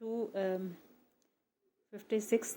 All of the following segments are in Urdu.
256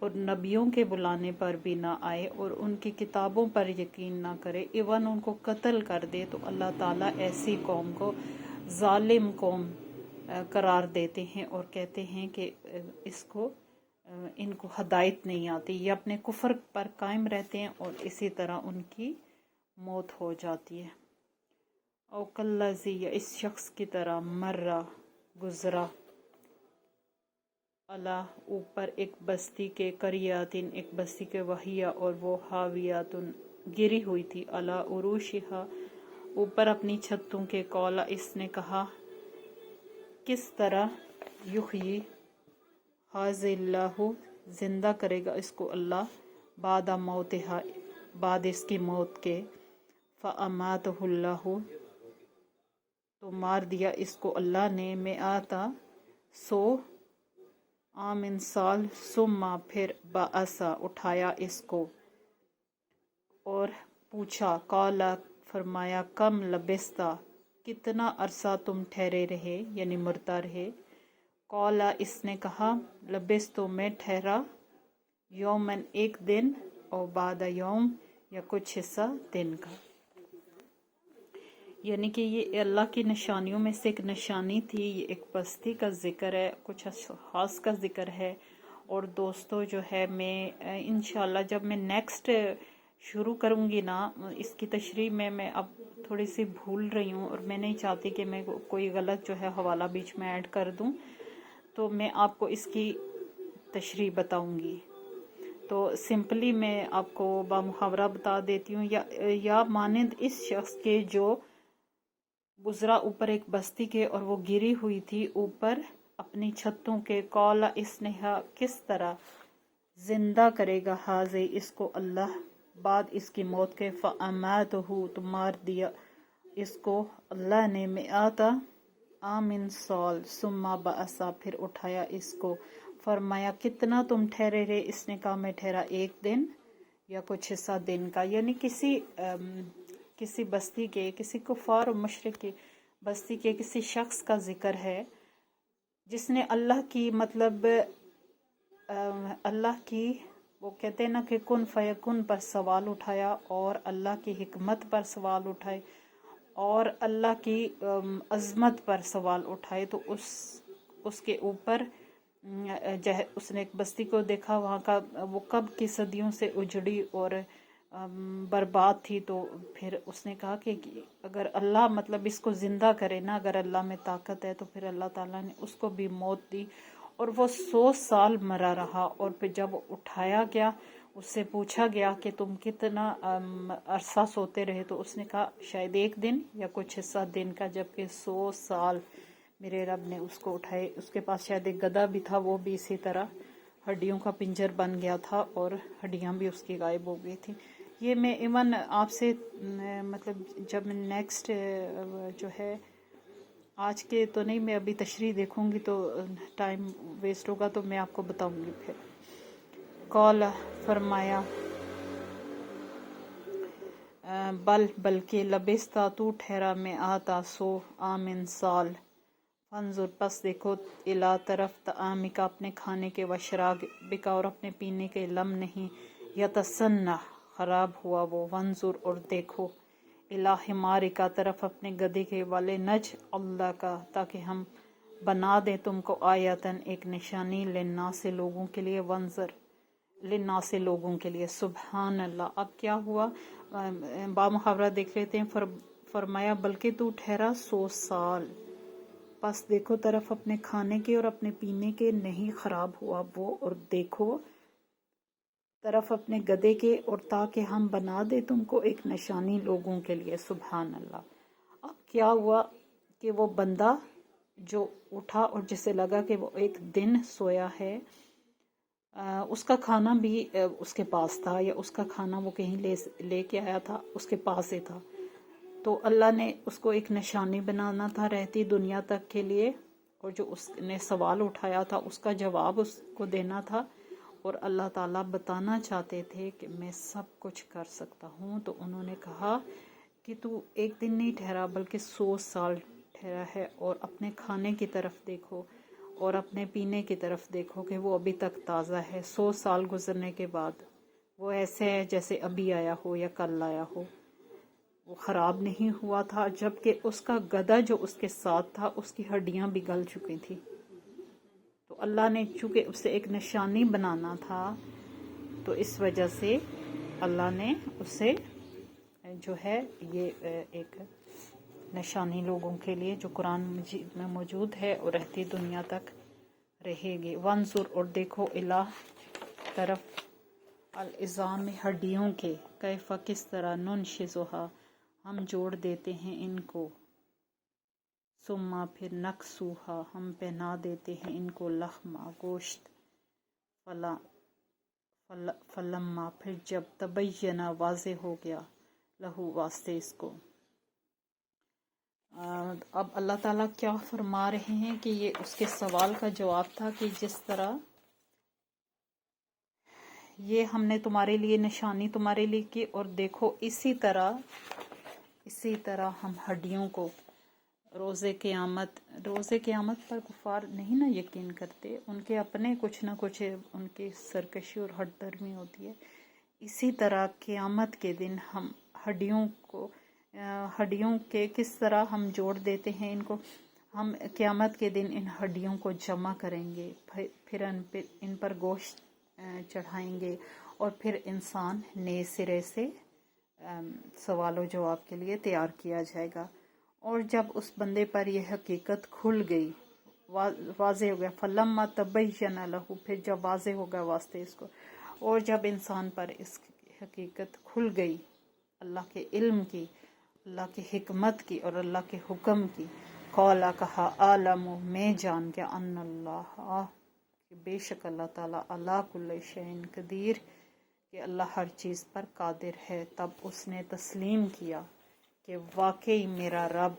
اور نبیوں کے بلانے پر بھی نہ آئے اور ان کی کتابوں پر یقین نہ کرے، ایون ان کو قتل کر دے، تو اللہ تعالیٰ ایسی قوم کو ظالم قوم قرار دیتے ہیں اور کہتے ہیں کہ ان کو ہدایت نہیں آتی، یہ اپنے کفر پر قائم رہتے ہیں اور اسی طرح ان کی موت ہو جاتی ہے۔ او کالذی، یا اس شخص کی طرح، مرہ گزرا، اللہ اوپر ایک بستی کے، قریاتن ایک بستی کے، وہیہ اور وہ، حاویاتن گری ہوئی تھی، اللہ عروشہا اوپر اپنی چھتوں کے، قولا اس نے کہا، کس طرح، یحیی ھذہ اللہ زندہ کرے گا اس کو اللہ، بعد موتہا بعد اس کی موت کے، فاماتہ اللہ تو مار دیا اس کو اللہ نے، مئاتا 100 عام سال، ثم پھر بعثا اٹھایا اس کو اور پوچھا، قالا فرمایا، کم لبثتا کتنا عرصہ تم ٹھہرے رہے یعنی مردہ رہے، قالا اس نے کہا، لبثت میں ٹھہرا، یومن ایک دن، اور بعد یوم یا کچھ حصہ دن کا، یعنی کہ یہ اللہ کی نشانیوں میں سے ایک نشانی تھی، یہ ایک بستی کا ذکر ہے، کچھ خاص کا ذکر ہے۔ اور دوستو جو ہے میں انشاءاللہ جب میں نیکسٹ شروع کروں گی نا اس کی تشریح میں اب تھوڑی سی بھول رہی ہوں اور میں نہیں چاہتی کہ میں کوئی غلط جو ہے حوالہ بیچ میں ایڈ کر دوں، تو میں آپ کو اس کی تشریح بتاؤں گی۔ تو سمپلی میں آپ کو بامحاورہ بتا دیتی ہوں، یا مانند اس شخص کے جو گزرا اوپر ایک بستی کے اور وہ گری ہوئی تھی اوپر اپنی چھتوں کے، قال اس نے کس طرح، زندہ کرے گا حاضر اس کو اللہ بعد اس کی موت کے، فاماتہ تو مار دیا اس کو اللہ نے، مئات عام سال، ثم بعثا پھر اٹھایا اس کو، فرمایا کتنا تم ٹھہرے رہے، اس نے کہا میں ٹھہرا ایک دن یا کچھ حصہ دن کا، یعنی کسی بستی کے، کسی کفار و مشرک کی بستی کے کسی شخص کا ذکر ہے جس نے اللہ کی اللہ کی وہ کہتے ہیں نا کہ کن فیکن پر سوال اٹھایا اور اللہ کی حکمت پر سوال اٹھائے اور اللہ کی عظمت پر سوال اٹھائے، تو اس کے اوپر اس نے ایک بستی کو دیکھا، وہاں کا وہ کب کی صدیوں سے اجڑی اور برباد تھی، تو پھر اس نے کہا کہ اگر اللہ اس کو زندہ کرے نا، اگر اللہ میں طاقت ہے، تو پھر اللہ تعالیٰ نے اس کو بھی موت دی اور وہ 100 سال مرا رہا، اور پھر جب اٹھایا گیا اس سے پوچھا گیا کہ تم کتنا عرصہ سوتے رہے، تو اس نے کہا شاید ایک دن یا کچھ حصہ دن کا، جبکہ 100 سال میرے رب نے اس کو اٹھائے۔ اس کے پاس شاید ایک گدھا بھی تھا، وہ بھی اسی طرح ہڈیوں کا پنجر بن گیا تھا اور ہڈیاں بھی اس کی غائب ہو گئی تھی۔ یہ میں ایون آپ سے جب نیکسٹ جو ہے آج کے تو نہیں، میں ابھی تشریح دیکھوں گی تو ٹائم ویسٹ ہوگا، تو میں آپ کو بتاؤں گی پھر۔ قال فرمایا، بلکہ لبثتا تو ٹھہرا، میں آتا 100 عام سال، فانظر پس دیکھو، الا طرف طعامک اپنے کھانے کے، وشرابک اور اپنے پینے کے، لم نہیں، یتسنہ خراب ہوا وہ، وانظر اور دیکھو، الا حمارک طرف اپنے گدھے کے، ولنج اللہ کا تاکہ ہم بنا دیں تم کو، آیتن ایک نشانی، للناس لوگوں کے لیے، وانظر للناس لوگوں کے لیے، سبحان اللہ۔ اب کیا ہوا، بامحاورہ دیکھ لیتے ہیں۔ فرمایا بلکہ تو ٹھہرا 100 سال، پس دیکھو طرف اپنے کھانے کے اور اپنے پینے کے، نہیں خراب ہوا وہ، اور دیکھو طرف اپنے گدھے کے، اور تاکہ ہم بنا دے تم کو ایک نشانی لوگوں کے لیے، سبحان اللہ۔ اب کیا ہوا کہ وہ بندہ جو اٹھا اور جسے لگا کہ وہ ایک دن سویا ہے، اس کا کھانا بھی اس کے پاس تھا، یا اس کا کھانا وہ کہیں لے کے آیا تھا، اس کے پاس ہی تھا، تو اللہ نے اس کو ایک نشانی بنانا تھا رہتی دنیا تک کے لیے، اور جو اس نے سوال اٹھایا تھا اس کا جواب اس کو دینا تھا، اور اللہ تعالیٰ بتانا چاہتے تھے کہ میں سب کچھ کر سکتا ہوں۔ تو انہوں نے کہا کہ تو ایک دن نہیں ٹھہرا بلکہ 100 سال ٹھہرا ہے، اور اپنے کھانے کی طرف دیکھو اور اپنے پینے کی طرف دیکھو کہ وہ ابھی تک تازہ ہے، 100 سال گزرنے کے بعد وہ ایسے ہے جیسے ابھی آیا ہو یا کل آیا ہو، وہ خراب نہیں ہوا تھا، جبکہ اس کا گدھا جو اس کے ساتھ تھا اس کی ہڈیاں بھی گل چکی تھی۔ تو اللہ نے چونکہ اسے ایک نشانی بنانا تھا، تو اس وجہ سے اللہ نے اسے جو ہے یہ ایک نشانی لوگوں کے لیے جو قرآن مجید میں موجود ہے اور رہتی دنیا تک رہے گی۔ وانظر، اور دیکھو، الہ طرف، العظام ہڈیوں کے، کیف کس طرح، ننشزھا ہم جوڑ دیتے ہیں ان کو، ثم پھر نکسوہا ہم پہنا دیتے ہیں ان کو، لحما گوشت، فلما پھر جب تبینہ واضح ہو گیا، لہو واسطے اس کو۔ اب اللہ تعالیٰ کیا فرما رہے ہیں کہ یہ اس کے سوال کا جواب تھا کہ جس طرح یہ ہم نے تمہارے لیے نشانی تمہارے لیے کی، اور دیکھو اسی طرح ہم ہڈیوں کو روز قیامت پر کفار نہیں نہ یقین کرتے، ان کے اپنے کچھ نہ کچھ ان کی سرکشی اور ہٹ درمی ہوتی ہے، اسی طرح قیامت کے دن ہم ہڈیوں کے کس طرح ہم جوڑ دیتے ہیں ان کو، ہم قیامت کے دن ان ہڈیوں کو جمع کریں گے، پھر ان پر گوشت چڑھائیں گے، اور پھر انسان نئے سرے سے سوال و جواب کے لیے تیار کیا جائے گا۔ اور جب اس بندے پر یہ حقیقت کھل گئی، واضح ہو گیا، فلما تبین لہ پھر جب واضح ہو گیا واسطے اس کو، اور جب انسان پر اس حقیقت کھل گئی اللہ کے علم کی، اللہ کی حکمت کی اور اللہ کے حکم کی، قالا کہا، عالم میں جان گیا، ان اللہ کہ بے شک اللہ تعالیٰ علی کل شیء قدیر کہ اللہ ہر چیز پر قادر ہے۔ تب اس نے تسلیم کیا کہ واقعی میرا رب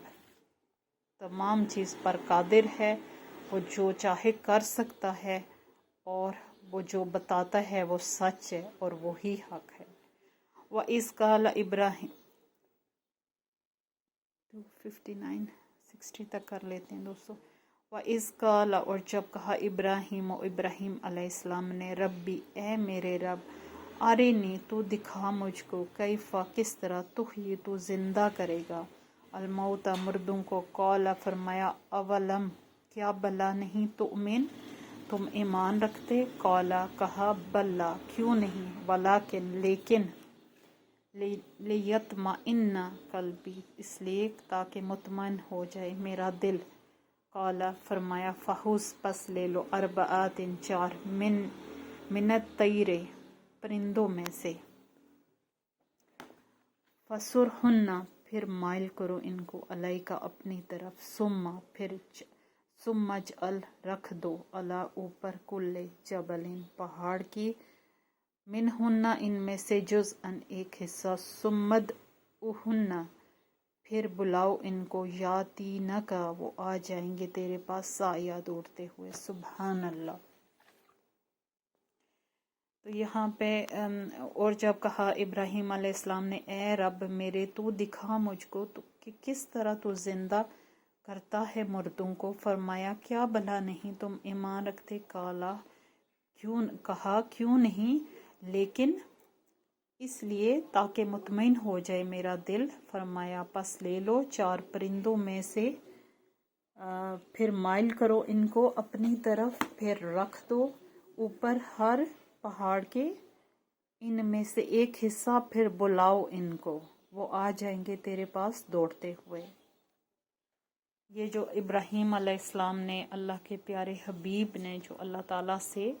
تمام چیز پر قادر ہے، وہ جو چاہے کر سکتا ہے، اور وہ جو بتاتا ہے وہ سچ ہے اور وہی حق ہے۔ وَإِذْ قَالَ ابراہیم 259 60 تک کر لیتے ہیں دوستو۔ وَإِذْ قَالَ، اور جب کہا ابراہیم علیہ السلام نے، ربی اے میرے رب، ارنی تو دکھا مجھ کو، کیفا کس طرح، تحیی تو زندہ کرے گا، الموتى مردوں کو، قال فرمایا، اولم کیا بلا نہیں، تؤمن تم ایمان رکھتے، قال کہا، بلا کیوں نہیں، ولیکن لیکن، لیطمئن قلبی اس لیے تاکہ مطمئن ہو جائے میرا دل، قال فرمایا، فخذ پس لے لو، اربعات 4 من الطیر پرندوں میں سے، فصرہن پھر مائل کرو ان کو، علیک اپنی طرف، ثم اجعل رکھ دو، علی اوپر، کل جبل پہاڑ کی، منہن ان میں سے، جزءاً ایک حصہ، ثم ادعوہن پھر بلاؤ ان کو، یاتینک وہ آ جائیں گے تیرے پاس، سعیا دوڑتے ہوئے۔ سبحان اللہ۔ تو یہاں پہ اور جب کہا ابراہیم علیہ السلام نے، اے رب میرے، تو دکھا مجھ کو تو کہ کس طرح تو زندہ کرتا ہے مردوں کو، فرمایا کیا بلا نہیں تم ایمان رکھتے، کہا کیوں نہیں، لیکن اس لیے تاکہ مطمئن ہو جائے میرا دل، فرمایا پس لے لو 4 پرندوں میں سے، پھر مائل کرو ان کو اپنی طرف، پھر رکھ دو اوپر ہر پہاڑ کے، ان میں سے ایک حصہ، پھر بلاؤ ان کو، وہ آ جائیں گے تیرے پاس دوڑتے ہوئے۔ یہ جو ابراہیم علیہ السلام نے، اللہ کے پیارے حبیب نے جو اللہ تعالیٰ سے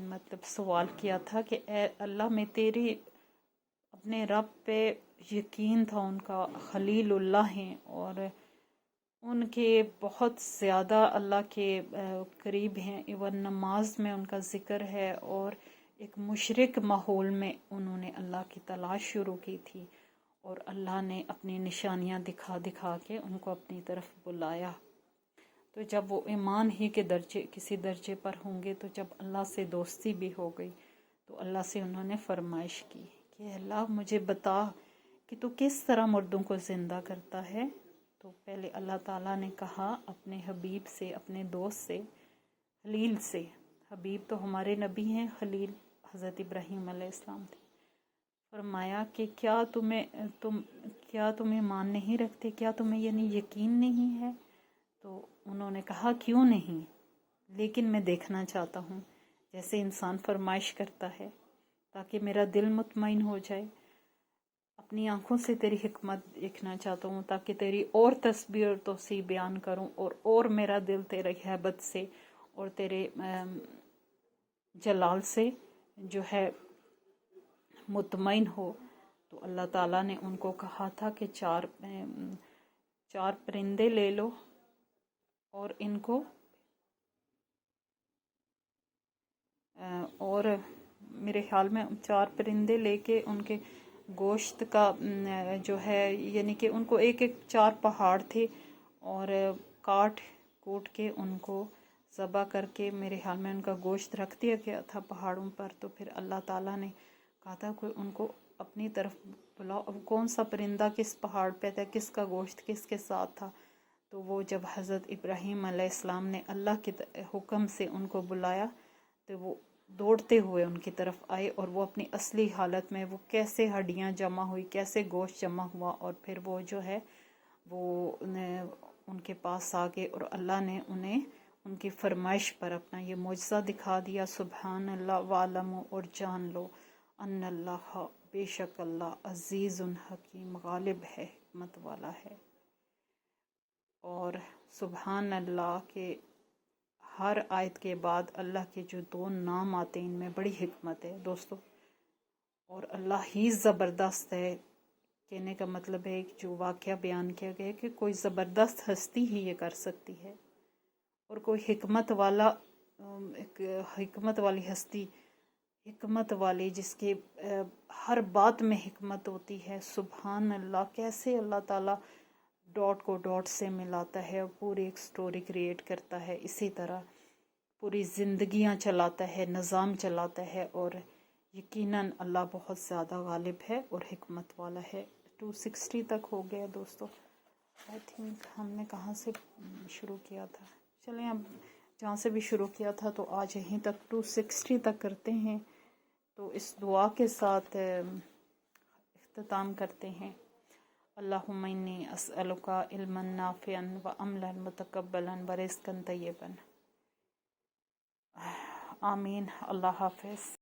مطلب سوال کیا تھا کہ اے اللہ، میں تیری اپنے رب پہ یقین تھا، ان کا خلیل اللہ ہیں اور ان کے بہت زیادہ اللہ کے قریب ہیں، ایون نماز میں ان کا ذکر ہے، اور ایک مشرک ماحول میں انہوں نے اللہ کی تلاش شروع کی تھی، اور اللہ نے اپنی نشانیاں دکھا دکھا کے ان کو اپنی طرف بلایا۔ تو جب وہ ایمان ہی کے کسی درجے پر ہوں گے، تو جب اللہ سے دوستی بھی ہو گئی، تو اللہ سے انہوں نے فرمائش کی کہ اللہ مجھے بتا کہ تو کس طرح مردوں کو زندہ کرتا ہے۔ تو پہلے اللہ تعالیٰ نے کہا اپنے حبیب سے، اپنے دوست سے، خلیل سے. حبیب تو ہمارے نبی ہیں، خلیل حضرت ابراہیم علیہ السلام تھے. فرمایا کہ کیا تمہیں مان نہیں رکھتے، کیا تمہیں یعنی یقین نہیں ہے؟ تو انہوں نے کہا کیوں نہیں، لیکن میں دیکھنا چاہتا ہوں. جیسے انسان فرمائش کرتا ہے تاکہ میرا دل مطمئن ہو جائے. اپنی آنکھوں سے تیری حکمت دیکھنا چاہتا ہوں تاکہ تیری اور تصویر اور توصیف بیان کروں، اور میرا دل تیرے ہیبت سے اور تیرے جلال سے جو ہے مطمئن ہو. تو اللہ تعالیٰ نے ان کو کہا تھا کہ چار پرندے لے لو اور ان کو اور میرے خیال میں 4 پرندے لے کے ان کے گوشت کا جو ہے یعنی کہ ان کو ایک 4 پہاڑ تھے اور کاٹ کوٹ کے ان کو ذبح کر کے میرے خیال میں ان کا گوشت رکھ دیا گیا تھا پہاڑوں پر. تو پھر اللہ تعالیٰ نے کہا تھا کہ ان کو اپنی طرف بلاؤ، اب کون سا پرندہ کس پہاڑ پہ تھا، کس کا گوشت کس کے ساتھ تھا. تو وہ جب حضرت ابراہیم علیہ السلام نے اللہ کے حکم سے ان کو بلایا تو وہ دوڑتے ہوئے ان کی طرف آئے، اور وہ اپنی اصلی حالت میں وہ کیسے ہڈیاں جمع ہوئی، کیسے گوشت جمع ہوا، اور پھر وہ جو ہے وہ ان کے پاس آ گئے اور اللہ نے انہیں ان کی فرمائش پر اپنا یہ معجزہ دکھا دیا. سبحان اللہ وعلموا، اور جان لو ان اللہ، بے شک اللہ عزیز حکیم، غالب ہے، حکمت والا ہے. اور سبحان اللہ کے ہر آیت کے بعد اللہ کے جو 2 نام آتے ہیں ان میں بڑی حکمت ہے دوستو، اور اللہ ہی زبردست ہے. کہنے کا مطلب ہے کہ جو واقعہ بیان کیا گیا ہے کہ کوئی زبردست ہستی ہی یہ کر سکتی ہے، اور کوئی حکمت والی ہستی، حکمت والی جس کے ہر بات میں حکمت ہوتی ہے. سبحان اللہ، کیسے اللہ تعالیٰ ڈاٹ کو ڈاٹ سے ملاتا ہے اور پوری ایک سٹوری کریٹ کرتا ہے، اسی طرح پوری زندگیاں چلاتا ہے، نظام چلاتا ہے. اور یقیناً اللہ بہت زیادہ غالب ہے اور حکمت والا ہے. 260 تک ہو گیا دوستو. آئی تھنک ہم نے کہاں سے شروع کیا تھا، چلیں اب جہاں سے بھی شروع کیا تھا تو آج یہیں تک 260 تک کرتے ہیں. تو اس دعا کے ساتھ اختتام کرتے ہیں. اللہم انی اسألک علما نافعا وعملا متقبلا ورزقا طیبا. آمین. اللہ حافظ.